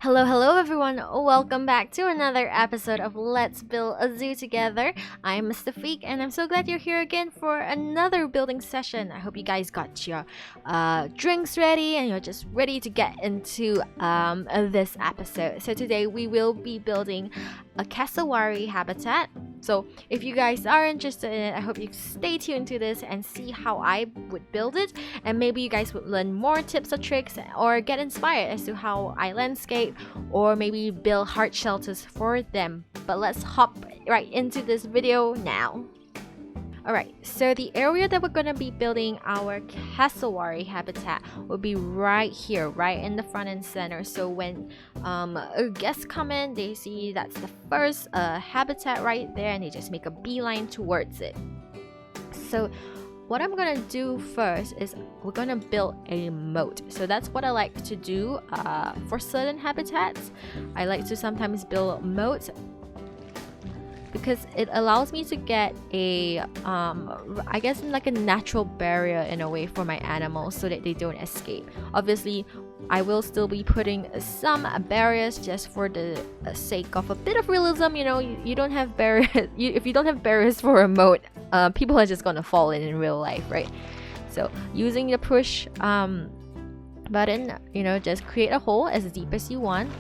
Hello everyone. Welcome back to another episode of Let's Build a Zoo Together. I'm Mystifiq and I'm so glad you're here again for another building session. I hope you guys got your drinks ready and you're just ready to get into this episode. So today we will be building a cassowary habitat. So if you guys are interested in it, I hope you stay tuned to this and see how I would build it, and maybe you guys would learn more tips or tricks or get inspired as to how I landscape or maybe build hard shelters for them. But let's hop right into this video now. Alright, so the area that we're going to be building our cassowary habitat will be right here, right in the front and center. So when guests come in, they see that's the first habitat right there and they just make a beeline towards it. So what I'm going to do first is we're going to build a moat. So that's what I like to do for certain habitats. I like to sometimes build moats because it allows me to get a I guess like a natural barrier in a way for my animals so that they don't escape. Obviously I will still be putting some barriers just for the sake of a bit of realism. You know, you don't have barriers if you don't have barriers for a moat, people are just gonna fall in real life, right? So using the push button, you know, just create a hole as deep as you want,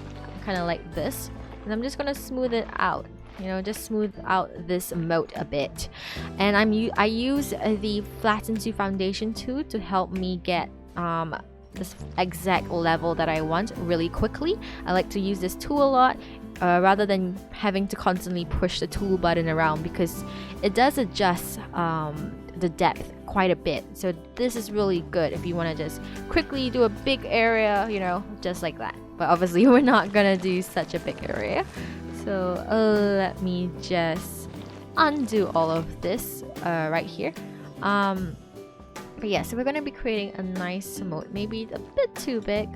kind of like this, and I'm just gonna smooth it out. You know, just smooth out this moat a bit. And I use the flatten to foundation tool to help me get this exact level that I want really quickly. I like to use this tool a lot rather than having to constantly push the tool button around, because it does adjust the depth quite a bit. So this is really good if you want to just quickly do a big area, you know, just like that. But obviously we're not gonna do such a big area. So let me just undo all of this right here. But yeah, so we're going to be creating a nice moat, maybe a bit too big,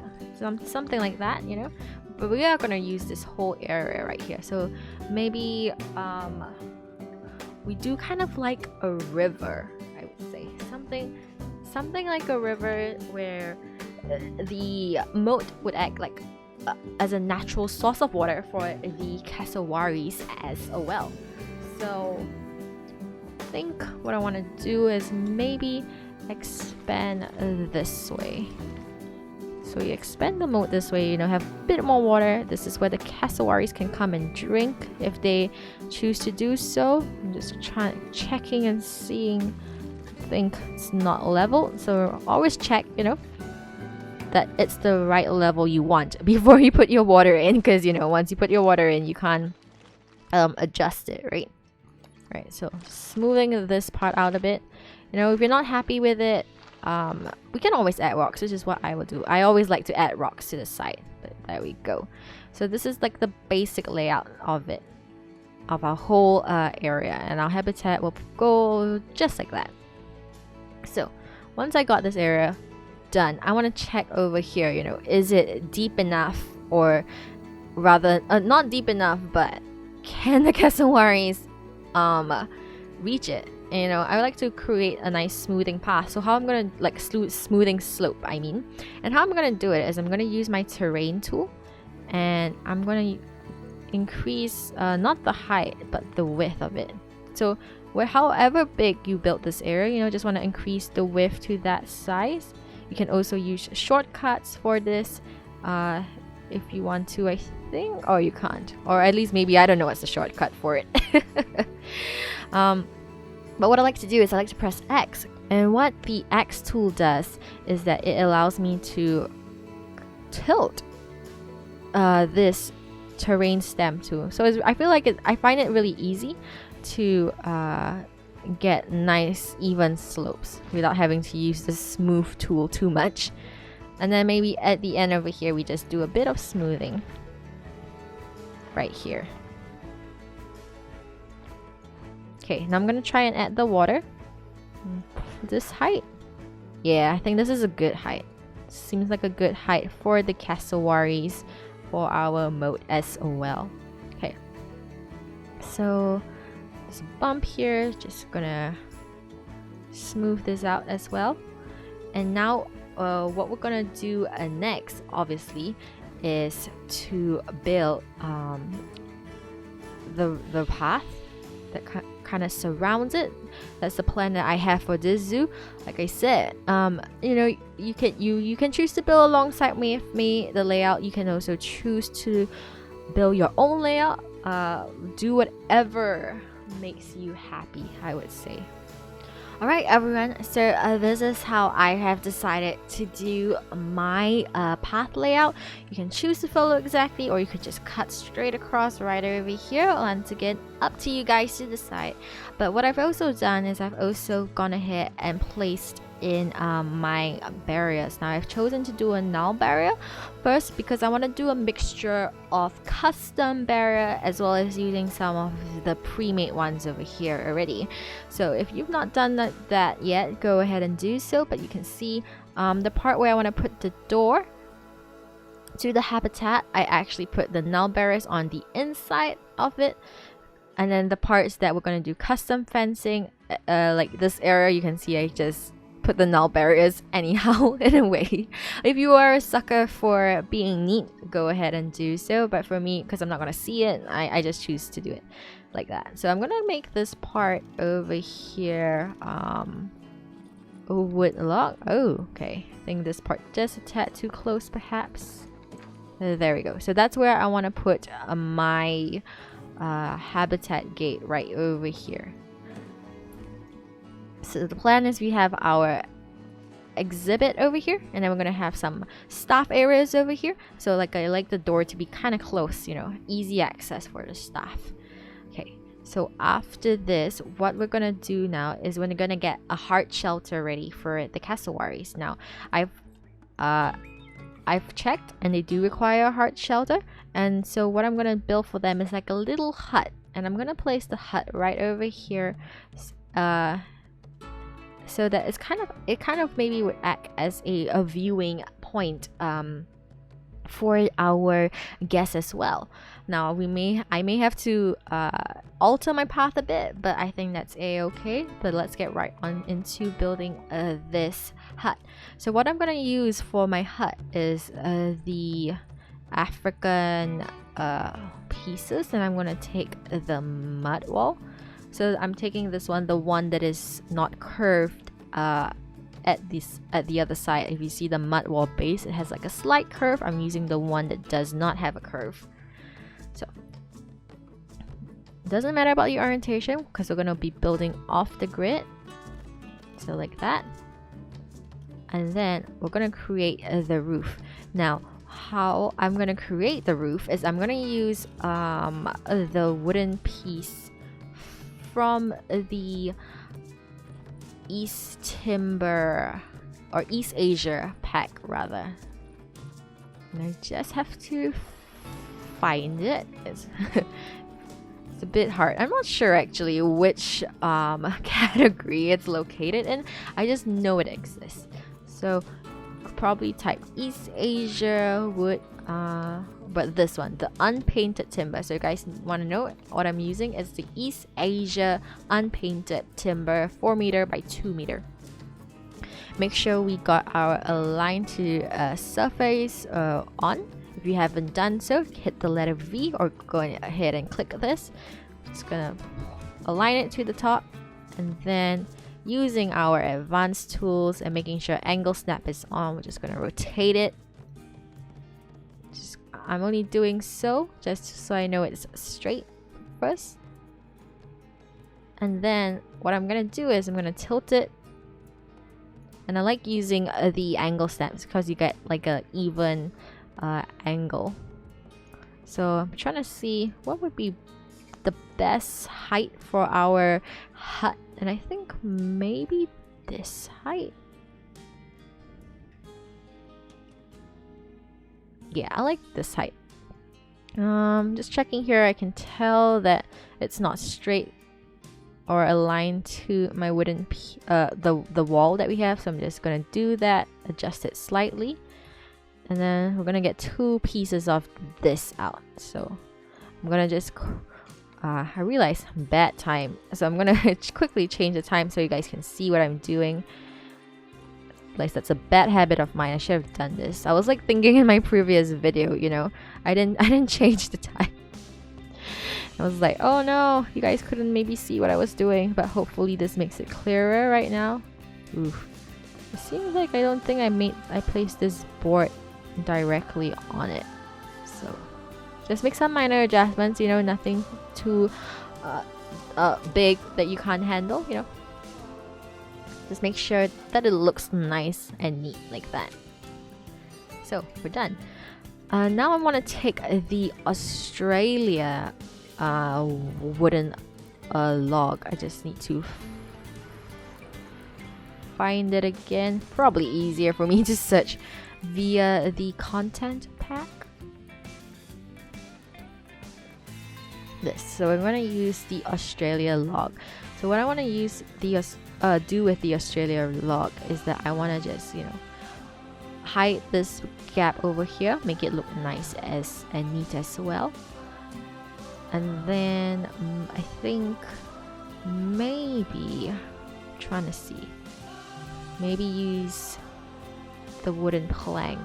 something like that, you know. But we are going to use this whole area right here. So maybe we do kind of like a river, I would say. Something like a river where the moat would act like as a natural source of water for the cassowaries as well. So I think what I want to do is maybe expand this way. So you expand the moat this way, you know, have a bit more water. This is where the cassowaries can come and drink if they choose to do so. I'm just checking and seeing. I think it's not level, so always check, you know, that it's the right level you want before you put your water in, because you know, once you put your water in, you can't adjust it, right? Right, so smoothing this part out a bit. You know, if you're not happy with it, we can always add rocks, which is what I will do. I always like to add rocks to the side, but there we go. So this is like the basic layout of it, of our whole area, and our habitat will go just like that. So once I got this area done, I want to check over here, you know, is it deep enough, or rather not deep enough, but can the cassowaries reach it? And, you know, I would like to create a nice smoothing path. So how I'm gonna like smoothing slope, I mean, and how I'm gonna do it is I'm gonna use my terrain tool and I'm gonna increase not the height but the width of it. So however big you build this area, you know, just want to increase the width to that size. You can also use shortcuts for this if you want to, I think, or you can't, or at least maybe I don't know what's the shortcut for it. But what I like to do is I like to press X, and what the X tool does is that it allows me to tilt this terrain stem tool. So I feel like I find it really easy to get nice even slopes without having to use the smooth tool too much. And then maybe at the end over here we just do a bit of smoothing right here. Okay, now I'm gonna try and add the water. This height, yeah, I think this is a good height. Seems like a good height for the cassowaries for our moat as well. Okay, so this bump here, just gonna smooth this out as well. And now what we're gonna do next, obviously, is to build the path that kind of surrounds it. That's the plan that I have for this zoo. Like I said, you know, you can choose to build alongside me the layout. You can also choose to build your own layout. Do whatever makes you happy, I would say. Alright everyone, so this is how I have decided to do my path layout. You can choose to follow exactly, or you could just cut straight across right over here. Once again, up to you guys to decide. But what I've also done is I've also gone ahead and placed in my barriers. Now I've chosen to do a null barrier first because I want to do a mixture of custom barrier as well as using some of the pre-made ones over here already. So if you've not done that yet, go ahead and do so. But you can see the part where I want to put the door to the habitat, I actually put the null barriers on the inside of it. And then the parts that we're going to do custom fencing, like this area, you can see I just put the null barriers anyhow in a way. If you are a sucker for being neat, go ahead and do so. But for me, because I'm not going to see it, I just choose to do it like that. So I'm going to make this part over here a wood log. Oh, okay. I think this part just a tad too close perhaps. There we go. So that's where I want to put my habitat gate right over here. So the plan is we have our exhibit over here, and then we're gonna have some staff areas over here. So like I like the door to be kind of close, you know, easy access for the staff. Okay, so after this, what we're gonna do now is we're gonna get a hard shelter ready for the cassowaries. Now I've checked, and they do require a hard shelter, and so what I'm gonna build for them is like a little hut, and I'm gonna place the hut right over here. So that it kind of maybe would act as a viewing point for our guests as well. Now I may have to alter my path a bit, but I think that's a-okay. But let's get right on into building this hut. So what I'm gonna use for my hut is the African pieces, and I'm gonna take the mud wall. So I'm taking this one, the one that is not curved at the other side. If you see the mud wall base, it has like a slight curve. I'm using the one that does not have a curve. So it doesn't matter about your orientation because we're going to be building off the grid. So like that. And then we're going to create the roof. Now how I'm going to create the roof is I'm going to use the wooden piece from the East Timber or East Asia pack rather, and I just have to find it. It's a bit hard. I'm not sure actually which category it's located in. I just know it exists, so probably type East Asia wood, but this one, the unpainted timber. So you guys want to know what I'm using is the East Asia unpainted timber, 4 meter by 2 meter. Make sure we got our align to surface on. If you haven't done so, hit the letter V or go ahead and click this. Just gonna align it to the top, and then using our advanced tools and making sure angle snap is on, we're just gonna rotate it. I'm only doing so just so I know it's straight first. And then what I'm gonna do is I'm gonna tilt it. And I like using the angle snaps because you get like a even angle. So I'm trying to see what would be the best height for our hut. And I think maybe this height. Yeah, I like this height. Just checking here, I can tell that it's not straight or aligned to my wooden the wall that we have. So I'm just gonna do that, adjust it slightly, and then we're gonna get 2 pieces of this out. So I'm gonna just I realize bad time, so I'm gonna quickly change the time so you guys can see what I'm doing. place. That's a bad habit of mine. I should have done this. I was like thinking in my previous video, you know, I didn't change the time. I was like, oh no, you guys couldn't maybe see what I was doing, but hopefully this makes it clearer right now. Oof. It seems like I don't think I placed this board directly on it. So just make some minor adjustments, you know, nothing too big that you can't handle, you know. Just make sure that it looks nice and neat like that. So we're done. Now I want to take the Australia wooden log. I just need to find it again. Probably easier for me to search via the content pack. This. So I'm gonna use the Australia log. So what I want to use do with the Australia log is that I want to just, you know, hide this gap over here, make it look nice and neat as well. And then I think maybe trying to see, maybe use the wooden plank.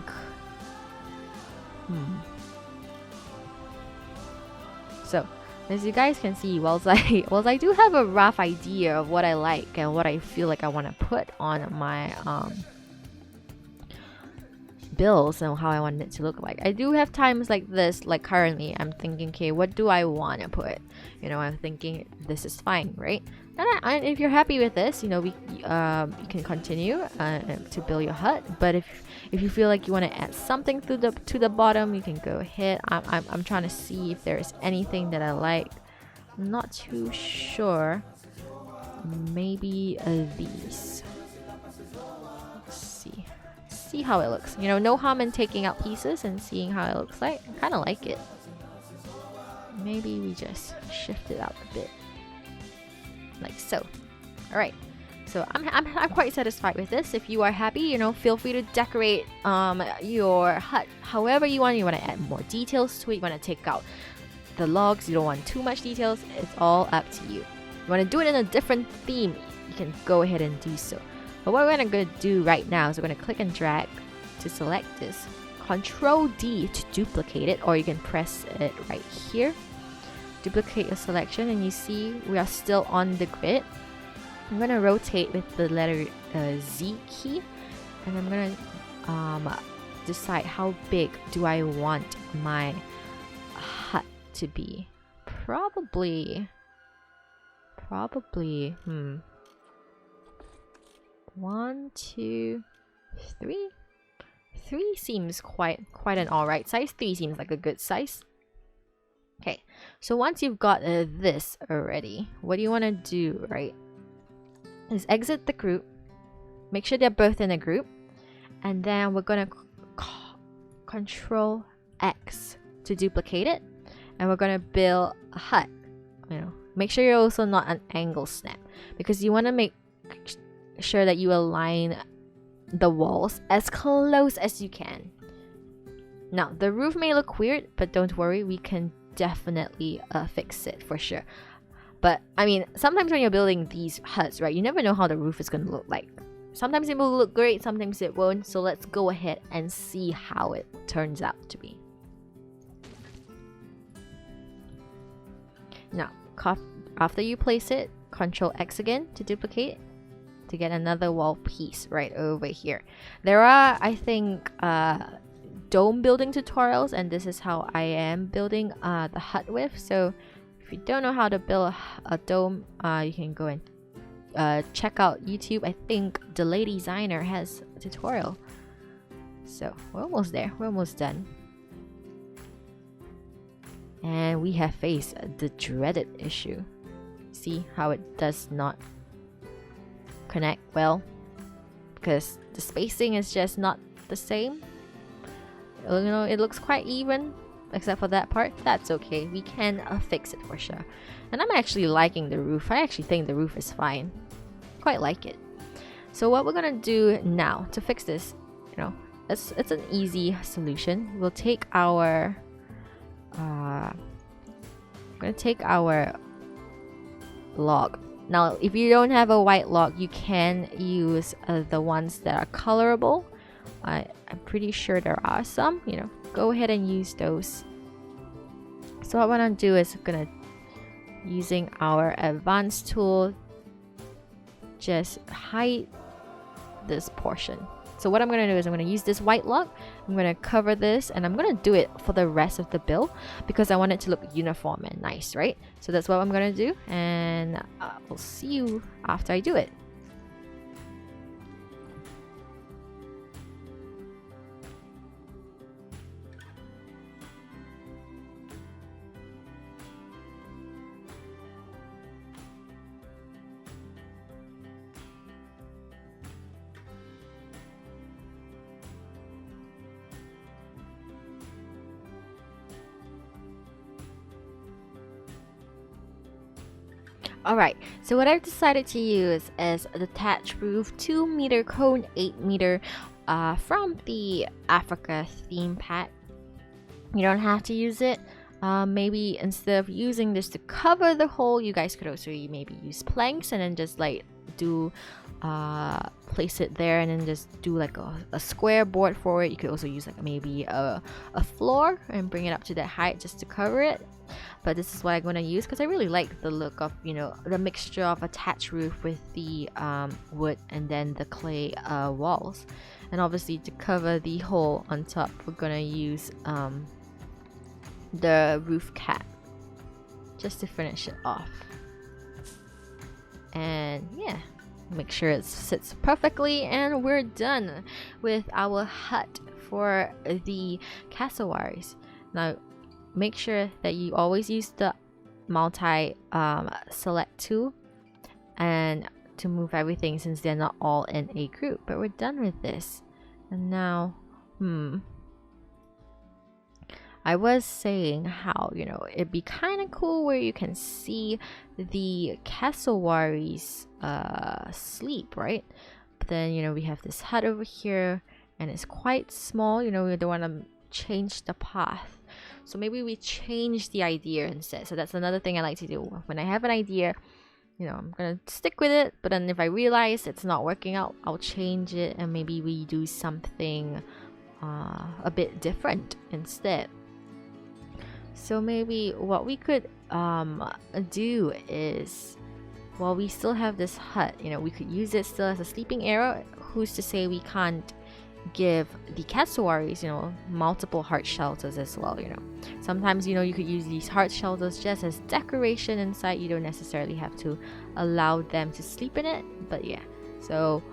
So as you guys can see, whilst I do have a rough idea of what I like and what I feel like I want to put on my bills and how I want it to look like, I do have times like this. Like currently I'm thinking, okay, what do I want to put? You know, I'm thinking this is fine, right? And if you're happy with this, you know, you can continue to build your hut. But if you feel like you want to add something to the bottom, you can go ahead. I'm trying to see if there's anything that I like. I'm not too sure. Maybe these. Let's see how it looks. You know, no harm in taking out pieces and seeing how it looks like. I kind of like it. Maybe we just shift it out a bit. Like so. Alright, so I'm quite satisfied with this. If you are happy, you know, feel free to decorate your hut however you want. You want to add more details to it, you want to take out the logs, you don't want too much details, it's all up to you. You want to do it in a different theme, you can go ahead and do so. But what we're going to do right now is we're going to click and drag to select this. Control D to duplicate it, or you can press it right here. Duplicate your selection, and you see we are still on the grid. I'm going to rotate with the letter Z key, and I'm going to decide how big do I want my hut to be. Probably 1, 2, 3. 3 seems quite an alright size. 3 seems like a good size. Okay, so once you've got this already, what you want to do, right, is exit the group. Make sure they're both in a group, and then we're gonna Control X to duplicate it, and we're gonna build a hut. You know, make sure you're also not an angle snap, because you want to make sure that you align the walls as close as you can. Now the roof may look weird, but don't worry, we can definitely fix it for sure. But I mean, sometimes when you're building these huts, right, you never know how the roof is going to look like. Sometimes it will look great, sometimes it won't. So let's go ahead and see how it turns out to be. Now after you place it, Control X again to duplicate, to get another wall piece right over here. There are, I think, dome building tutorials, and this is how I am building the hut with. So if you don't know how to build a dome, you can go and check out YouTube. I think Delay Designer has a tutorial. So we're almost there, we're almost done. And we have faced the dreaded issue. See how it does not connect well, because the spacing is just not the same. You know, it looks quite even except for that part. That's okay, we can fix it for sure. And I'm actually liking the roof. I actually think the roof is fine, quite like it. So what we're gonna do now to fix this, you know, it's an easy solution. We'll take our I'm gonna take our log Now, if you don't have a white log, you can use the ones that are colorable. I'm pretty sure there are some, you know, go ahead and use those. So what I want to do is using our advanced tool, just hide this portion. So what I'm going to do is I'm going to use this white log, I'm going to cover this, and I'm going to do it for the rest of the build because I want it to look uniform and nice, right? So that's what I'm going to do, and we'll see you after I do it. Alright, so what I've decided to use is the thatch roof 2-meter cone 8-meter from the Africa theme pack. You don't have to use it. Maybe instead of using this to cover the hole, you guys could also maybe use planks and then just like do place it there and then just do like a square board for it. You could also use like maybe a floor and bring it up to that height just to cover it. But this is what I'm going to use because I really like the look of, you know, the mixture of a thatch roof with the wood and then the clay walls. And obviously to cover the hole on top, we're going to use the roof cap just to finish it off. And yeah, make sure it sits perfectly, and we're done with our hut for the cassowaries. Now make sure that you always use the multi select tool and to move everything since they're not all in a group. But we're done with this. And now I was saying how, you know, it'd be kind of cool where you can see the cassowaries sleep, right? But then, you know, we have this hut over here and it's quite small. You know, we don't want to change the path. So maybe we change the idea instead. So that's another thing I like to do. When I have an idea, you know, I'm gonna stick with it. But then if I realize it's not working out, I'll change it and maybe we do something a bit different instead. So maybe what we could do is, while we still have this hut, you know, we could use it still as a sleeping area. Who's to say we can't give the cassowaries, you know, multiple heart shelters as well? You know, sometimes, you know, you could use these heart shelters just as decoration inside. You don't necessarily have to allow them to sleep in it. But yeah, so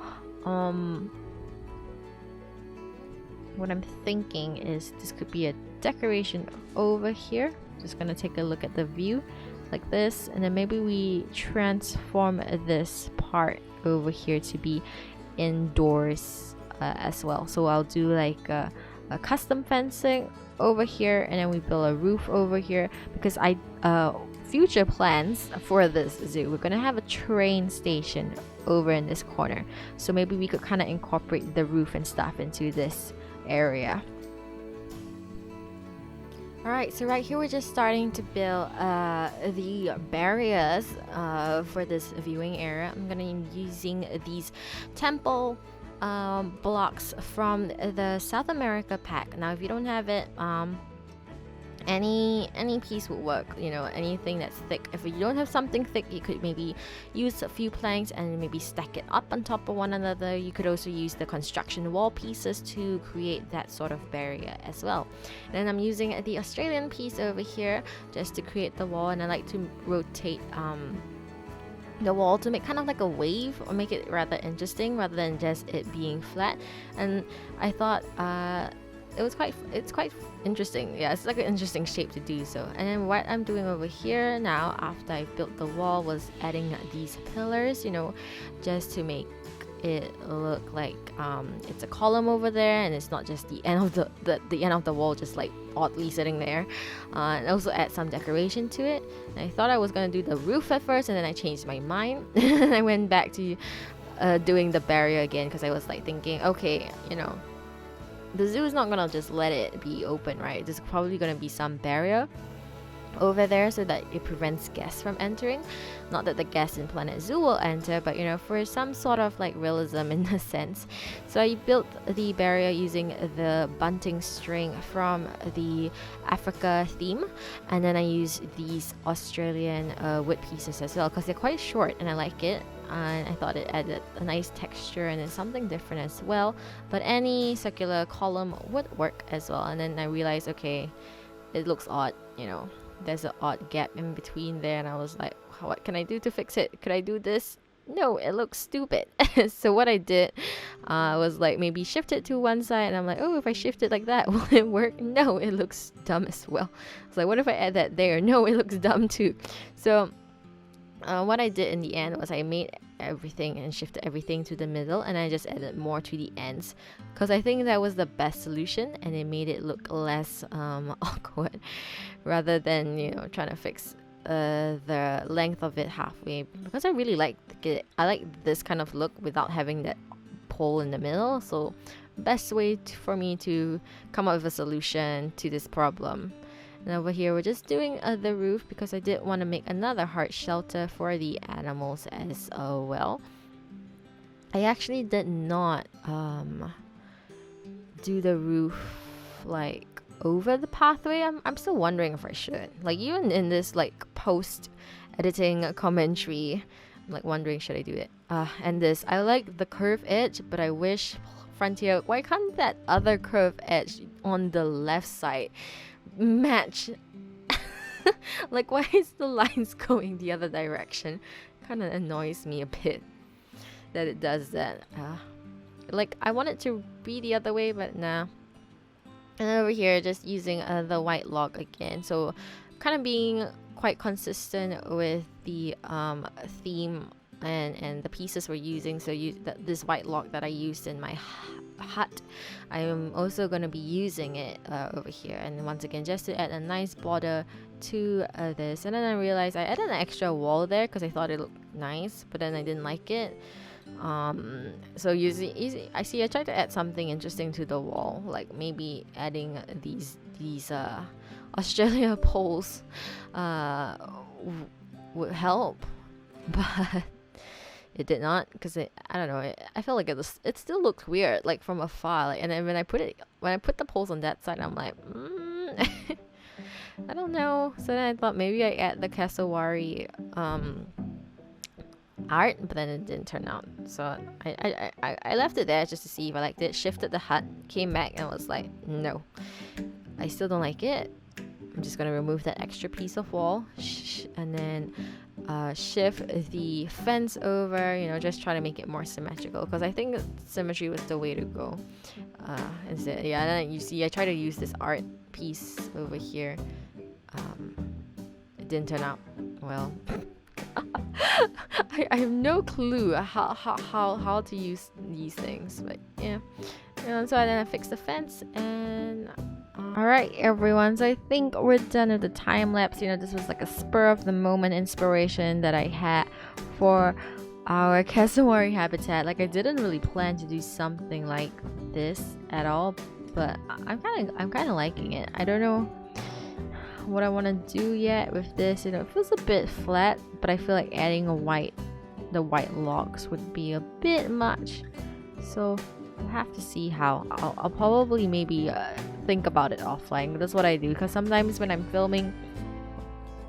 what I'm thinking is this could be a decoration over here. Just gonna take a look at the view like this, and then maybe we transform this part over here to be indoors as well. So I'll do like a custom fencing over here, and then we build a roof over here because I future plans for this zoo, we're gonna have a train station over in this corner. So maybe we could kind of incorporate the roof and stuff into this area. Alright, so right here we're just starting to build the barriers for this viewing area. I'm gonna be using these temple blocks from the South America pack. Now if you don't have it, any piece would work, you know, anything that's thick. If you don't have something thick, you could maybe use a few planks and maybe stack it up on top of one another. You could also use the construction wall pieces to create that sort of barrier as well. And then I'm using the Australian piece over here just to create the wall, and I like to rotate the wall to make kind of like a wave, or make it rather interesting rather than just it being flat. And I thought it's quite interesting. Yeah, it's like an interesting shape to do so. And then what I'm doing over here now, after I built the wall, was adding these pillars, you know, just to make it look like it's a column over there, and it's not just the end of the end of the wall just like oddly sitting there. And also add some decoration to it. And I thought I was gonna do the roof at first, and then I changed my mind and I went back to doing the barrier again, because I was like thinking, okay, you know, the zoo is not gonna just let it be open, right? There's probably gonna be some barrier. over there so that it prevents guests from entering. Not that the guests in Planet Zoo will enter, but for some sort of like realism in a sense. So I built the barrier using the bunting string from the Africa theme, and then I use these Australian wood pieces as well because they're quite short and I like it. And I thought it added a nice texture and it's something different as well. But any circular column would work as well. And then I realized, okay, it looks odd, there's an odd gap in between there, and I was like, what can I do to fix it? Could I do this? No, it looks stupid. So what I did was like maybe shift it to one side, and I'm like, oh, if I shift it like that, will it work? No, it looks dumb as well. It's like, what if I add that there? No, it looks dumb too. So what I did in the end was I made everything and shifted everything to the middle, and I just added more to the ends because I think that was the best solution, and it made it look less awkward rather than trying to fix the length of it halfway, because I really like it. I like this kind of look without having that pole in the middle. So best way for me to come up with a solution to this problem. And over here we're just doing the roof because I did want to make another hard shelter for the animals as well. I actually did not do the roof like over the pathway. I'm still wondering if I should. Like even in this like post editing commentary, I'm like wondering, should I do it? And this, I like the curved edge, but I wish Frontier, why can't that other curved edge on the left side match? Like why is the lines going the other direction? Kind of annoys me a bit that it does that. Like I want it to be the other way, but nah. And over here just using the white log again, so kind of being quite consistent with the theme and the pieces we're using. So this white log that I used in my hut, I am also going to be using it over here, and once again just to add a nice border to this. And then I realized I added an extra wall there because I thought it looked nice, but then I didn't like it. So I tried to add something interesting to the wall, like maybe adding these Australia poles would help, but it did not, because I don't know, I felt like it still looked weird like from afar, like, and then when I put the poles on that side, I'm like I don't know. So then I thought maybe I add the Cassowary art, but then it didn't turn out, so I left it there just to see if I liked it. Shifted the hut, came back, and was like, no, I still don't like it. I'm just gonna remove that extra piece of wall, and then shift the fence over, just try to make it more symmetrical, because I think symmetry was the way to go. Instead, yeah, and then you see I try to use this art piece over here. It didn't turn out well. I have no clue how to use these things, but yeah. So then I fixed the fence, and alright everyone, so I think we're done with the time lapse. This was like a spur of the moment inspiration that I had for our cassowary habitat. Like I didn't really plan to do something like this at all, but I'm kind of liking it. I don't know what I want to do yet with this. It feels a bit flat, but I feel like adding the white logs would be a bit much, so I'll have to see how. I'll probably maybe think about it offline. That's what I do, because sometimes when I'm filming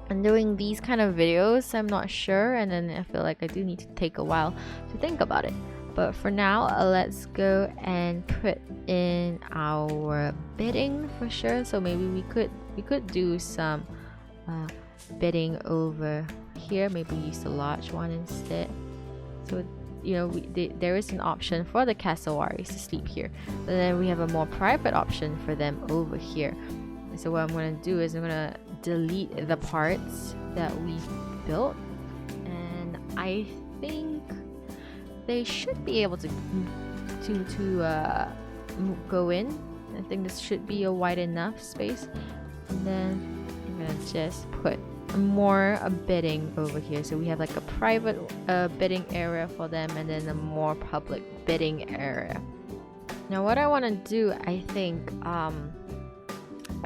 and doing these kind of videos, I'm not sure, and then I feel like I do need to take a while to think about it. But for now, let's go and put in our bedding for sure. So maybe we could do some bedding over here. Maybe use the large one instead. So there is an option for the cassowaries to sleep here, and then we have a more private option for them over here. So what I'm going to do is I'm going to delete the parts that we built, and I think they should be able to go in. I think this should be a wide enough space, and then I'm gonna just put more bedding over here, so we have like a private bedding area for them, and then a more public bedding area. Now what I want to do, I think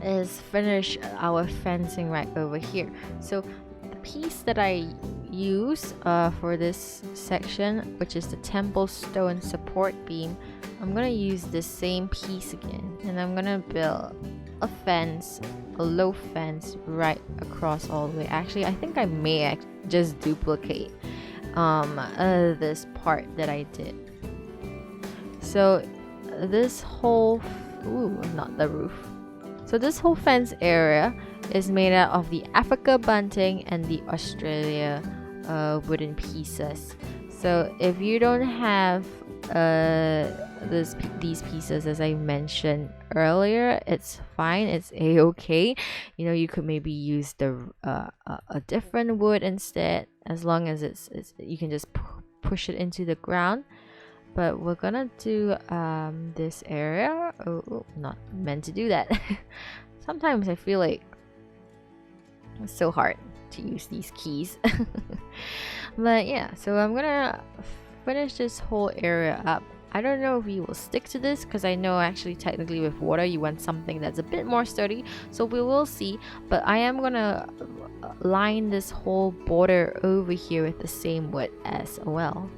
is finish our fencing right over here. So the piece that I use for this section, which is the temple stone support beam, I'm gonna use this same piece again, and I'm gonna build a fence, a low fence right across all the way. Actually, I think I may just duplicate this part that I did. So this whole not the roof. So this whole fence area is made out of the Africa bunting and the Australia wooden pieces. So if you don't have these pieces, as I mentioned earlier, it's fine, it's a-okay. You know, you could maybe use the a different wood instead, as long as it's you can just push it into the ground. But we're gonna do this area. Not meant to do that. Sometimes I feel like it's so hard to use these keys. But yeah, so I'm gonna finish this whole area up. I don't know if we will stick to this, because I know actually technically with water you want something that's a bit more sturdy, so we will see. But I am gonna line this whole border over here with the same wood as well.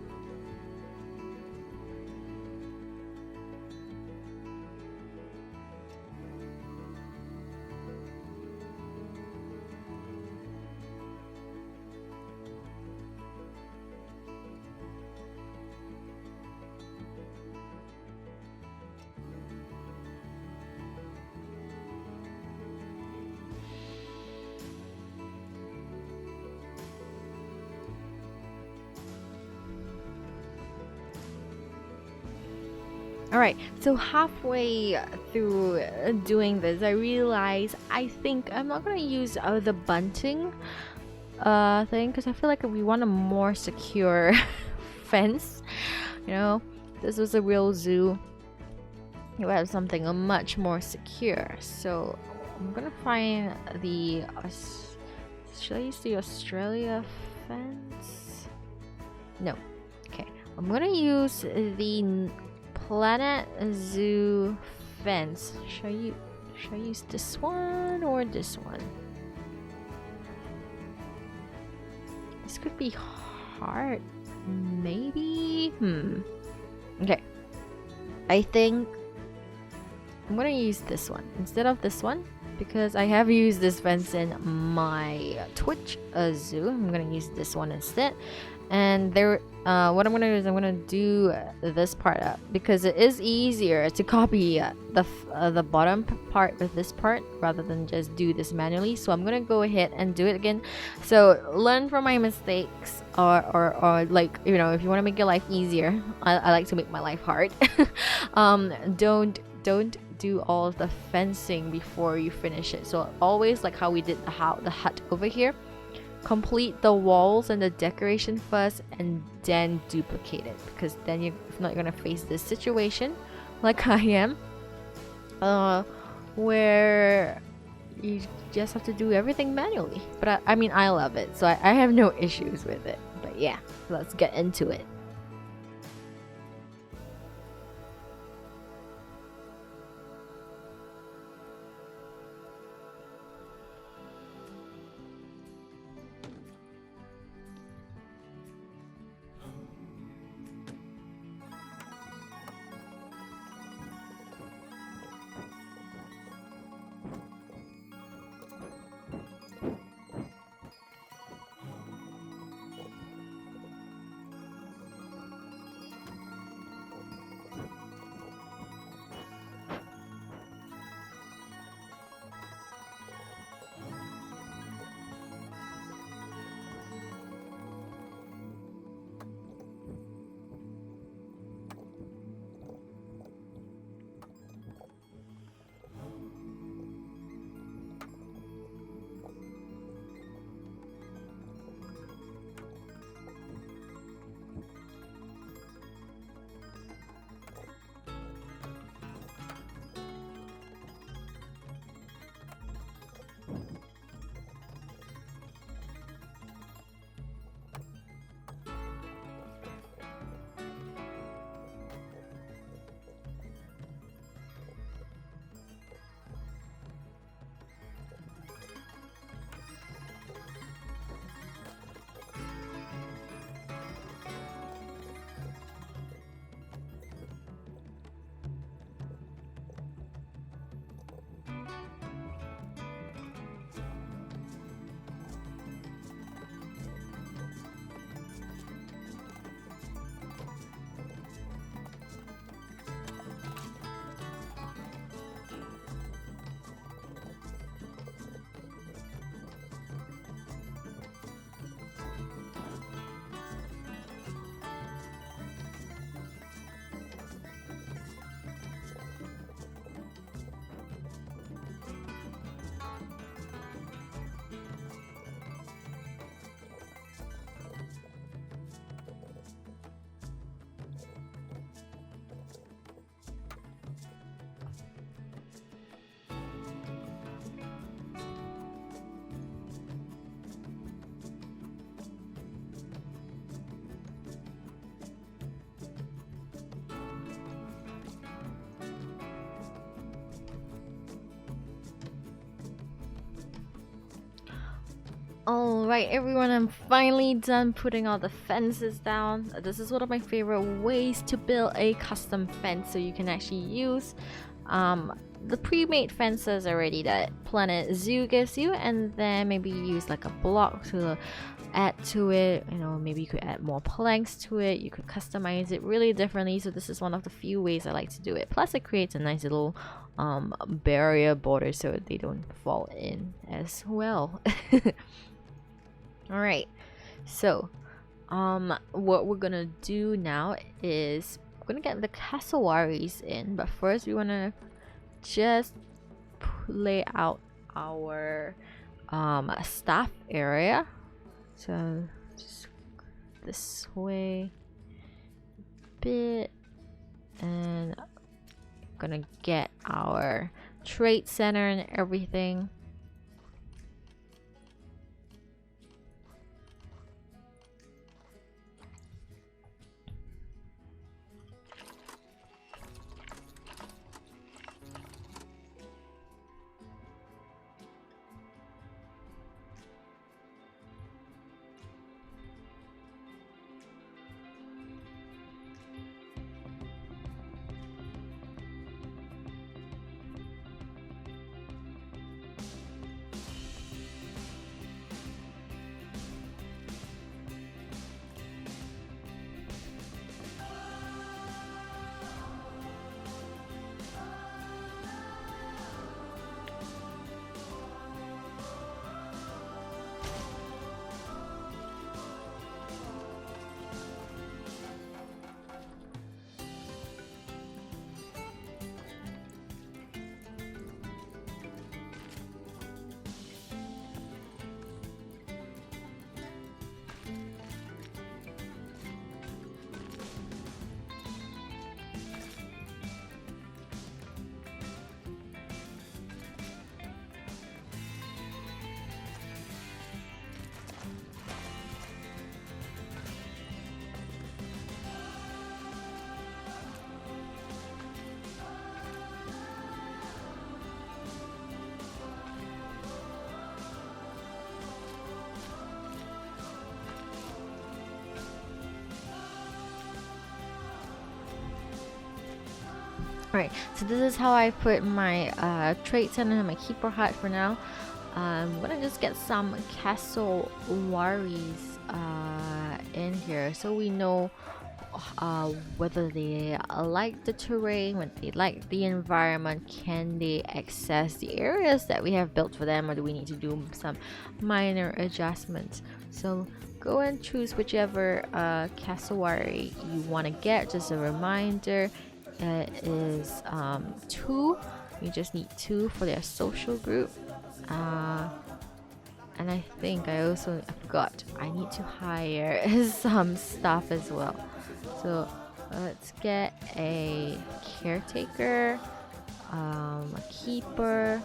Alright, so halfway through doing this, I realized I think I'm not gonna use the bunting thing, because I feel like we want a more secure fence. You know, this was a real zoo. You have something much more secure. So I'm gonna find the should I use the Australia fence? No. Okay, I'm gonna use the Planet Zoo fence. Should I use this one or this one? This could be hard. Maybe? Okay. I think I'm gonna use this one instead of this one, because I have used this fence in my Twitch zoo. I'm gonna use this one instead. And there, what I'm gonna do is I'm gonna do this part up, because it is easier to copy the bottom part with this part rather than just do this manually. So I'm gonna go ahead and do it again. So learn from my mistakes, or like, you know, if you want to make your life easier, I like to make my life hard. Don't do all of the fencing before you finish it. So always, like how we did the hut over here, complete the walls and the decoration first and then duplicate it, because then if not, you're gonna face this situation like I am, where you just have to do everything manually. But I mean, I love it, so I have no issues with it. But yeah, let's get into it. Alright, everyone, I'm finally done putting all the fences down. This is one of my favorite ways to build a custom fence, so you can actually use the pre-made fences already that Planet Zoo gives you, and then maybe use like a block to add to it. You know, maybe you could add more planks to it. You could customize it really differently. So this is one of the few ways I like to do it. Plus it creates a nice little barrier border so they don't fall in as well. All right, so what we're gonna do now is we're gonna get the cassowaries in, but first we want to just lay out our staff area. So just this way a bit, and gonna get our trade center and everything. Alright, so this is how I put my trade center and my keeper hut for now. I'm gonna just get some cassowaries in here so we know whether they like the terrain, whether they like the environment, can they access the areas that we have built for them, or do we need to do some minor adjustments. So go and choose whichever cassowary you want to get. Just a reminder, it is 2. You just need 2 for their social group. And I think I forgot I need to hire some staff as well. So let's get a caretaker, a keeper,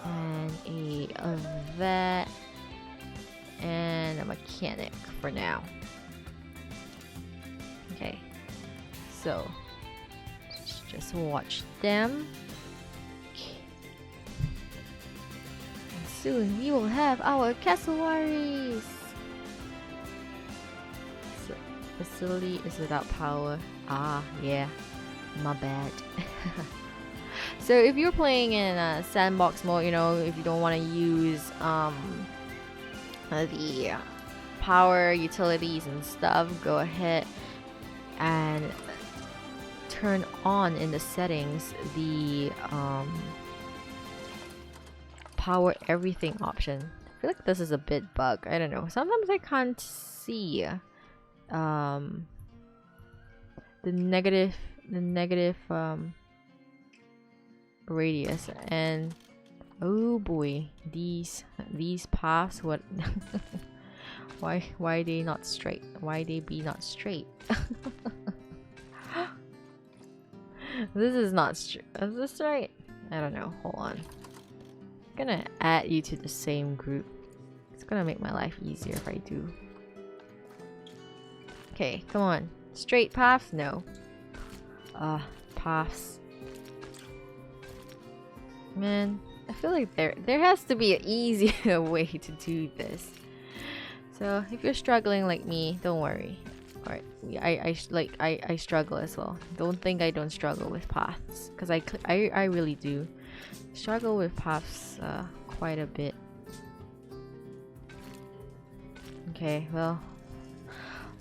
and a vet, and a mechanic for now. Okay, so just watch them. And soon we will have our cassowaries. So, facility is without power. Ah, yeah, my bad. So if you're playing in a sandbox mode, you know, if you don't want to use the power utilities and stuff, go ahead and turn on in the settings the power everything option. I feel like this is a bit bug. I don't know. Sometimes I can't see the negative radius, and oh boy, these paths, what why they not straight? Why they be not straight? This is not straight. Is this right? I don't know. Hold on. I'm gonna add you to the same group. It's gonna make my life easier if I do. Okay, come on. Straight paths? No. Paths. Man, I feel like there has to be an easier way to do this. So if you're struggling like me, don't worry. Alright, I struggle as well. Don't think I don't struggle with paths, because I really do struggle with paths quite a bit. Okay, well,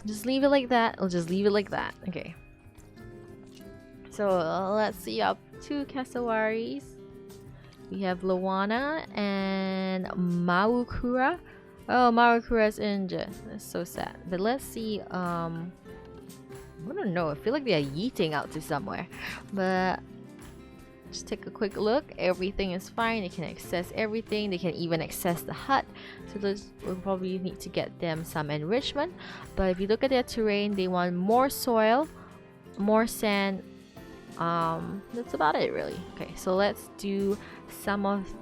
just leave it like that. I'll just leave it like that. Okay. So let's see up two Cassowaries. We have Lawana and Mawukura. Oh, Mawukura's injured. That's so sad. But let's see. I don't know. I feel like they are yeeting out to somewhere. But just take a quick look. Everything is fine. They can access everything. They can even access the hut. So we'll probably need to get them some enrichment. But if you look at their terrain, they want more soil, more sand. That's about it, really. Okay, so let's do some of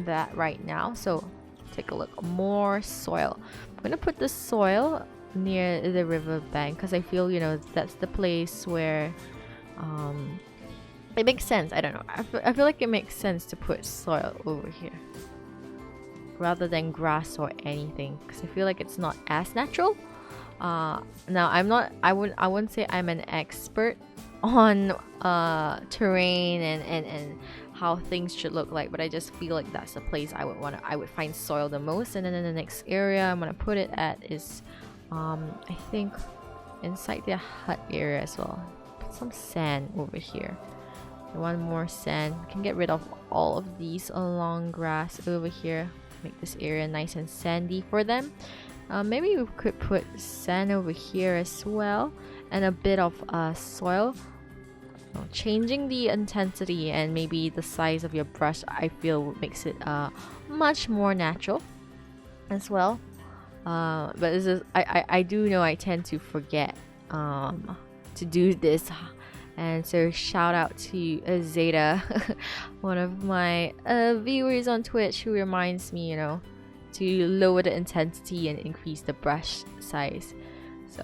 that right now. So take a look. More soil. I'm gonna put the soil near the river bank because I feel, you know, that's the place where it makes sense. I don't know. I feel like it makes sense to put soil over here rather than grass or anything, because I feel like it's not as natural. Now I wouldn't say I'm an expert on terrain and how things should look like, but I just feel like that's the place I would find soil the most. And then in the next area I'm gonna put it at is I think inside their hut area as well. Put some sand over here. One more sand. Can get rid of all of these long grass over here. Make this area nice and sandy for them. Maybe we could put sand over here as well, and a bit of soil. Changing the intensity and maybe the size of your brush, I feel makes it much more natural as well. But this is I do know I tend to forget to do this. And so shout out to Zeta, one of my viewers on Twitch, who reminds me, you know, to lower the intensity and increase the brush size. So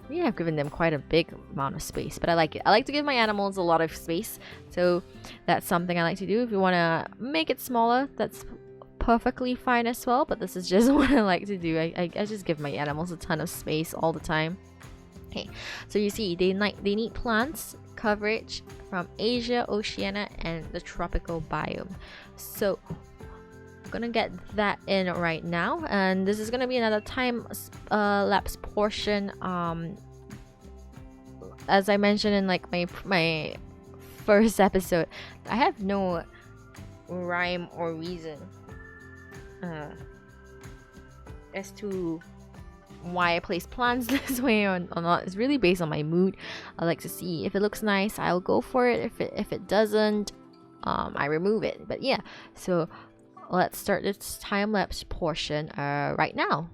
yeah, I've given them quite a big amount of space, but I like it. I like to give my animals a lot of space, so that's something I like to do. If you want to make it smaller, that's perfectly fine as well, but this is just what I like to do. I just give my animals a ton of space all the time. Okay, so you see they need plants coverage from Asia, Oceania, and the tropical biome. So I'm gonna get that in right now, and this is gonna be another time lapse portion. As I mentioned in like my first episode, I have no rhyme or reason as to why I place plants this way or not. It's really based on my mood. I like to see if it looks nice, I'll go for it. If it doesn't, I remove it. But yeah, so let's start this time lapse portion right now.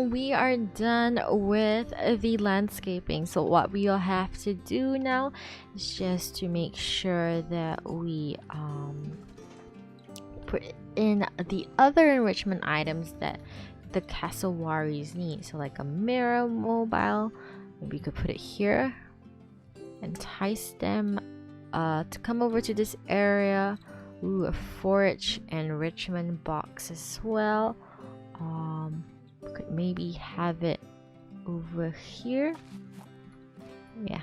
we are done with the landscaping. So what we'll have to do now is just to make sure that we put in the other enrichment items that the cassowaries need. So like a mirror mobile, maybe you could put it here, entice them to come over to this area. Ooh, a forage enrichment box as well. Could maybe have it over here. Yeah.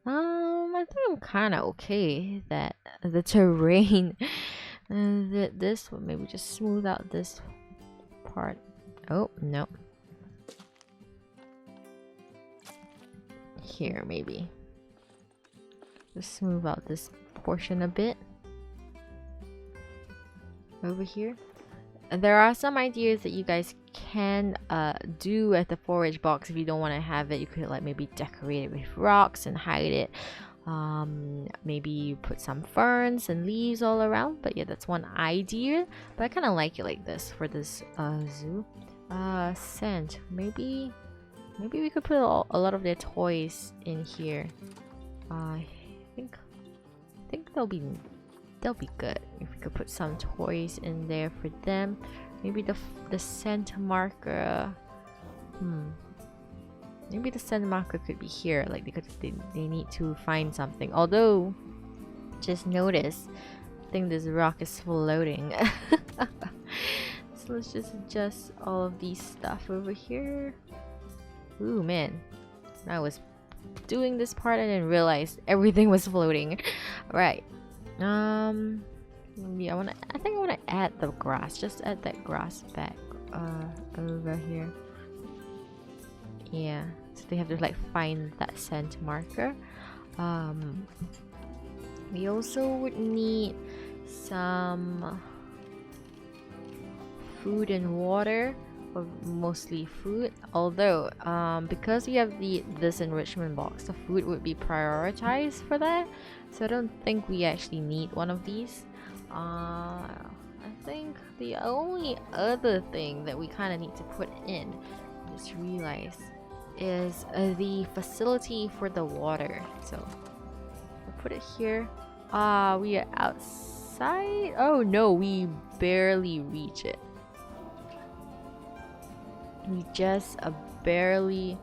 I think I'm kind of okay that the terrain. This one, maybe just smooth out this part. Oh no. Here maybe. Just smooth out this portion a bit. Over here. There are some ideas that you guys can do at the forage box. If you don't want to have it, you could like maybe decorate it with rocks and hide it. Maybe you put some ferns and leaves all around. But yeah, that's one idea. But I kind of like it like this for this zoo. Scent. Maybe we could put a lot of their toys in here. I think they'll be good if we could put some toys in there for them. Maybe the scent marker. Maybe the scent marker could be here, like because they need to find something. Although, just notice, I think this rock is floating. So let's just adjust all of these stuff over here. Ooh man, I was doing this part and then realized everything was floating. Right. Maybe I think I wanna add the grass. Just add that grass back over here. Yeah. So they have to like find that scent marker. We also would need some food and water, or mostly food. Although because we have this enrichment box, the food would be prioritized for that. So I don't think we actually need one of these. I think the only other thing that we kind of need to put in, I just realized, is the facility for the water. So I'll put it here. We are outside. Oh no, we barely reach it. We just barely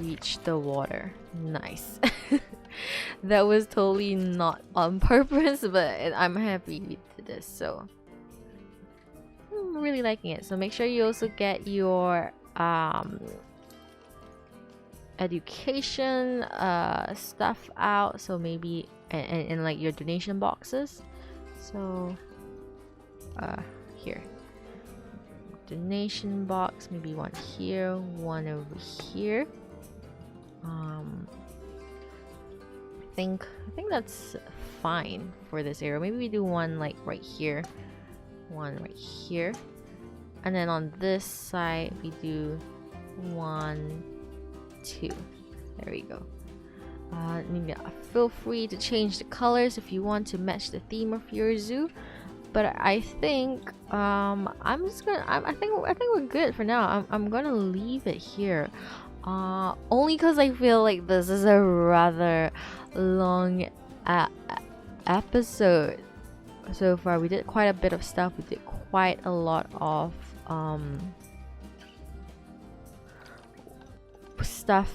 reach the water. Nice. That was totally not on purpose, but I'm happy with this. So I'm really liking it. So make sure you also get your education stuff out. So maybe and like your donation boxes. So here, donation box, maybe one here, one over here. I think that's fine for this area. Maybe we do one like right here, one right here, and then on this side we do 1, 2. There we go. Feel free to change the colors if you want to match the theme of your zoo. But I think I think we're good for now. I'm gonna leave it here. Only because I feel like this is a rather long episode so far. We did quite a bit of stuff. We did quite a lot of stuff,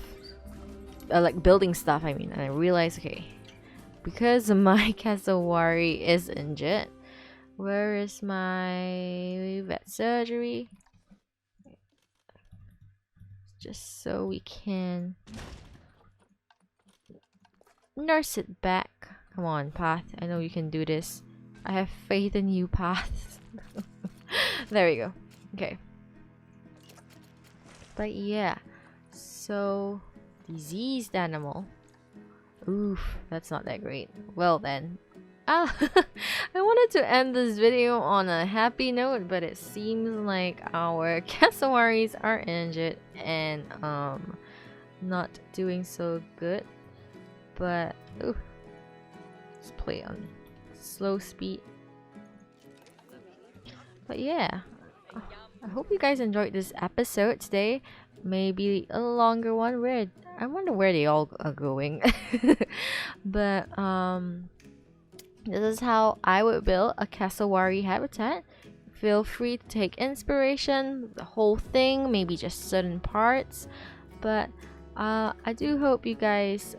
like building stuff, I mean. And I realized, okay, because my cassowary is injured, where is my vet surgery? Just so we can nurse it back. Come on, Path. I know you can do this. I have faith in you, Path. There we go. Okay. But yeah. So, diseased animal. Oof, that's not that great. Well then. I wanted to end this video on a happy note, but it seems like our cassowaries are injured and not doing so good. But ooh, let's play on slow speed. But yeah, I hope you guys enjoyed this episode today. Maybe a longer one. Where I wonder where they all are going. But this is how I would build a cassowary habitat. Feel free to take inspiration, the whole thing, maybe just certain parts. But I do hope you guys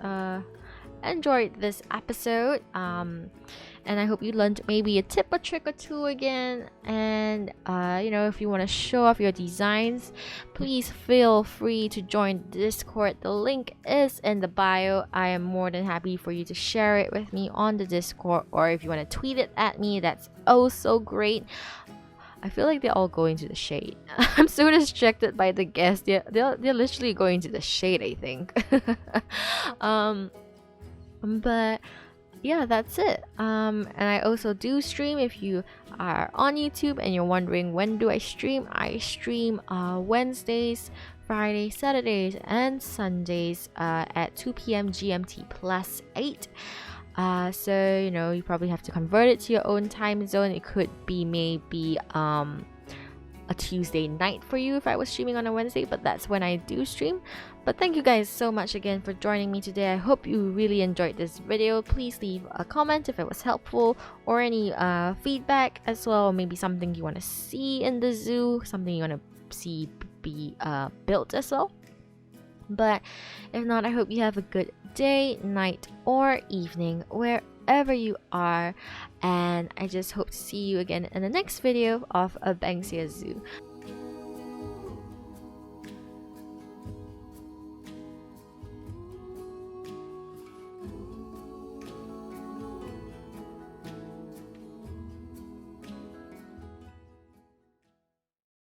enjoyed this episode. And I hope you learned maybe a tip or trick or two again. And you know, if you want to show off your designs, please feel free to join Discord. The link is in the bio. I am more than happy for you to share it with me on the Discord, or if you want to tweet it at me, that's oh so great. I feel like they're all going to the shade. I'm so distracted by the guests. They're literally going to the shade, I think. But yeah, that's it. And I also do stream. If you are on YouTube and you're wondering when do I stream Wednesdays, Fridays, Saturdays, and Sundays at 2 p.m. GMT plus 8. So you know, you probably have to convert it to your own time zone. It could be maybe a Tuesday night for you if I was streaming on a Wednesday, but that's when I do stream. But thank you guys so much again for joining me today. I hope you really enjoyed this video. Please leave a comment if it was helpful, or any feedback as well, or maybe something you want to see in the zoo, something you want to see be built as well. But if not, I hope you have a good day, night, or evening wherever you are, and I just hope to see you again in the next video of a Banksia Zoo.